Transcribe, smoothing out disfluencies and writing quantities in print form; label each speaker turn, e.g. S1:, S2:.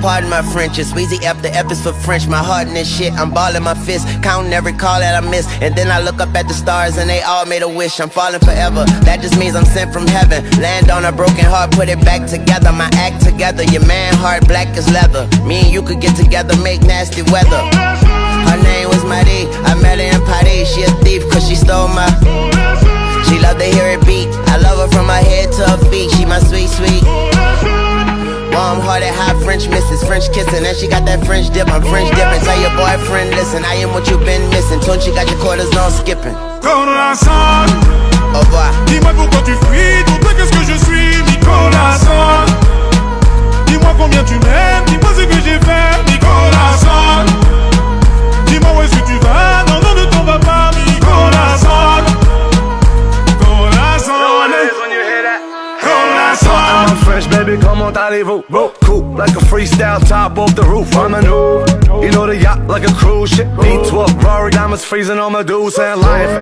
S1: pardon my French. It's Weezy F, the F is for French. My heart in this shit, I'm balling my fist, counting every call that I miss. And then I look up at the stars and they all made a wish. I'm falling forever, that just means I'm sent from heaven. Land on a broken heart, put it back together. My act together, your man heart black as leather. Me and you could get together, make nasty weather. Her name was Marie, I met her in Paris. She a thief cause she stole my. She love to hear it beat, I love her from her head to her feet. She my sweet, sweet. Warm-hearted, high French misses, French kissing, and she got that French dip. I'm French dipping. Tell your boyfriend, listen, I am what you've been missing. Tunchi got your quarters, no skipping.
S2: Nicolas Sand.
S1: Au revoir.
S2: Dis-moi pourquoi tu fuis, pour toi qu'est-ce que je suis, Nicolas Sand. Dis-moi combien tu m'aimes, dis-moi ce que j'ai fait, Nicolas Sand. Dis-moi où est-ce que tu vas, non, non, ne t'en vas pas, Nicolas Sand. Nicolas Sand.
S3: I'm fresh, baby, comment allez-vous? Cool, like a freestyle top off the roof. I'm a new, you know the yacht like a cruise ship. V12, Rory diamonds freezing on my dudes and life.